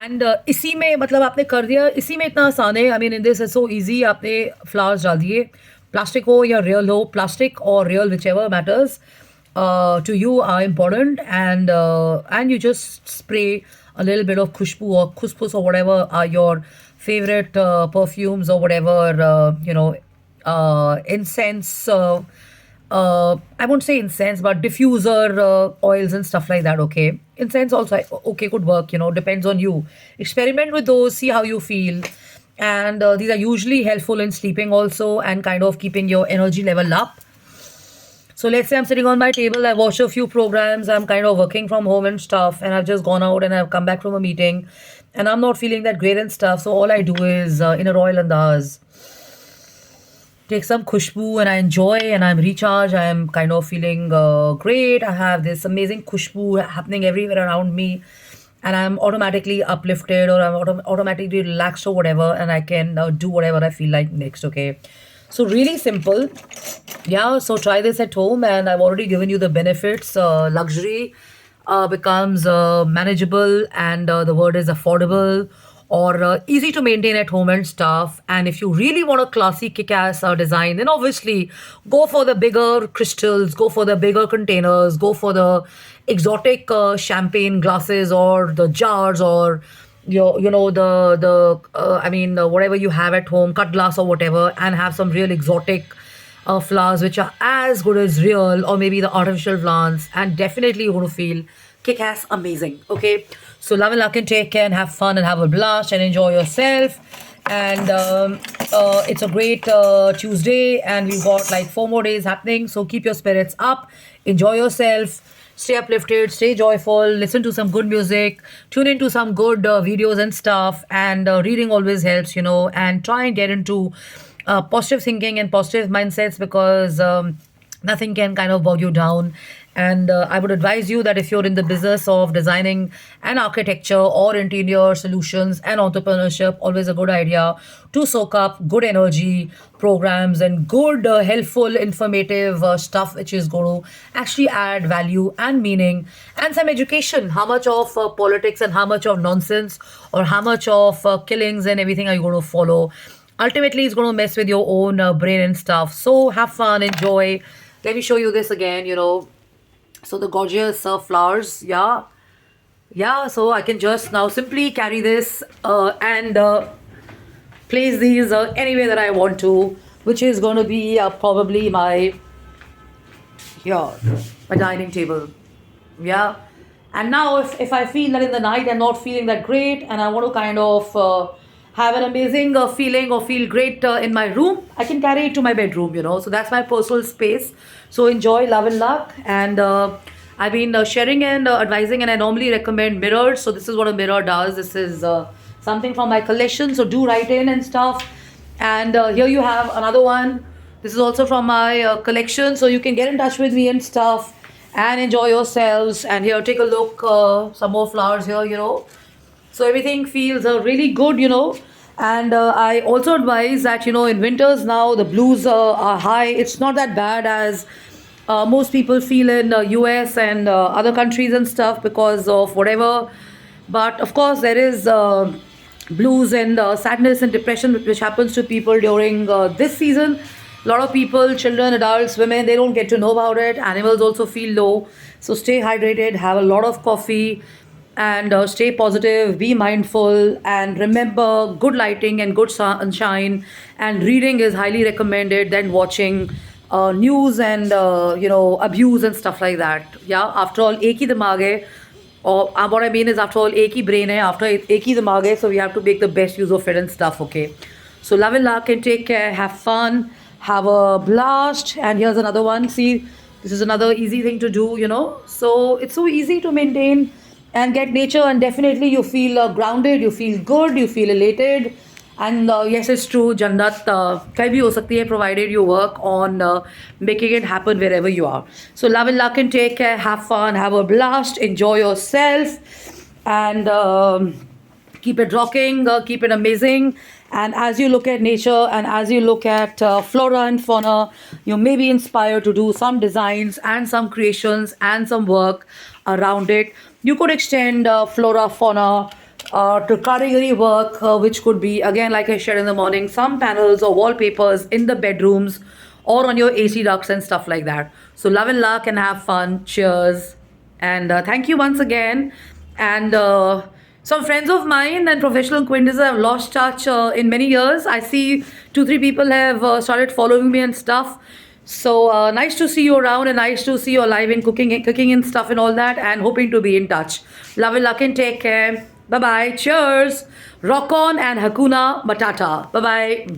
And इसी में मतलब आपने कर दिया, इसी में इतना आसान है। I mean in this is so easy. आपने फ्लावर्स डाल दिए, प्लास्टिक हो या रियल हो, प्लास्टिक और real which ever matters to you are important, and you just spray a little bit of khushbu or khusbus or whatever are your favorite perfumes or whatever, incense, I won't say incense, but diffuser oils and stuff like that. Okay, incense also okay could work. Depends on you. Experiment with those, see how you feel, and these are usually helpful in sleeping also and kind of keeping your energy level up. So let's say I'm sitting on my table, I watched a few programs, I'm kind of working from home and stuff, and I've just gone out and I've come back from a meeting, and I'm not feeling that great and stuff. So all I do is in a Royal Andaz, take some khushbu and I enjoy and I'm recharged. I'm kind of feeling great. I have this amazing khushbu happening everywhere around me, and I'm automatically uplifted, or I'm automatically relaxed or whatever, and I can do whatever I feel like next. Okay, so really simple. Yeah, so try this at home, and I've already given you the benefits. Luxury becomes manageable, and the word is affordable, or easy to maintain at home and stuff. And if you really want a classy kick-ass design, then obviously go for the bigger crystals, go for the bigger containers, go for the exotic champagne glasses or the jars, or whatever you have at home, cut glass or whatever, and have some real exotic flowers which are as good as real, or maybe the artificial plants, and definitely you're going to feel kick ass amazing. Okay, so love and luck and take care and have fun and have a blast and enjoy yourself. And it's a great Tuesday, and we've got like 4 more days happening. So keep your spirits up, enjoy yourself, stay uplifted, stay joyful, listen to some good music, tune into some good videos and stuff. And reading always helps, and try and get into positive thinking and positive mindsets, because nothing can kind of bog you down. And I would advise you that if you're in the business of designing and architecture or interior solutions and entrepreneurship, always a good idea to soak up good energy programs and good, helpful, informative stuff which is going to actually add value and meaning, and some education. How much of politics and how much of nonsense, or how much of killings and everything are you going to follow? Ultimately, it's going to mess with your own brain and stuff. So have fun, enjoy. Let me show you this again. So the gorgeous flowers, yeah. So I can just now simply carry this and place these anywhere that I want to, which is going to be probably here, my dining table. Yeah. And now if I feel that in the night I'm not feeling that great, and I want to kind of have an amazing feeling or feel great in my room, I can carry it to my bedroom. So that's my personal space. So enjoy, love and luck. And I've been sharing and advising, and I normally recommend mirrors. So this is what a mirror does. This is something from my collection, so do write in and stuff. And here you have another one. This is also from my collection, so you can get in touch with me and stuff and enjoy yourselves. And here, take a look, some more flowers here. So everything feels really good. And I also advise that, in winters now, the blues are high. It's not that bad as most people feel in US and other countries and stuff, because of whatever. But of course, there is blues and sadness and depression which happens to people during this season. A lot of people, children, adults, women, they don't get to know about it. Animals also feel low. So stay hydrated, have a lot of coffee, and stay positive, be mindful, and remember, good lighting and good sunshine and reading is highly recommended than watching news and abuse and stuff like that. Yeah, after all, एक ही दिमाग है. Or what I mean is, after all, एक ही brain है, after एक ही दिमाग है, so we have to make the best use of it and stuff. Okay, so love and luck and take care, have fun, have a blast. And here's another one. See, this is another easy thing to do. So it's so easy to maintain and get nature, and definitely you feel grounded, you feel good, you feel elated. And yes, it's true, Jannat kahin bhi ho sakti hai, provided you work on making it happen wherever you are. So love and luck and take care, have fun, have a blast, enjoy yourself, and keep it rocking, keep it amazing. And as you look at nature and as you look at flora and fauna, you may be inspired to do some designs and some creations and some work around it. You could extend flora, fauna, to category work, which could be, again, like I shared in the morning, some panels or wallpapers in the bedrooms or on your AC ducts and stuff like that. So love and luck and have fun. Cheers. And thank you once again. And some friends of mine and professional acquaintances have lost touch in many years. I see 2-3 people have started following me and stuff. So nice to see you around and nice to see you alive in cooking and stuff and all that, and hoping to be in touch. Love and luck and take care. Bye bye. Cheers. Rock on and Hakuna Matata. Bye bye.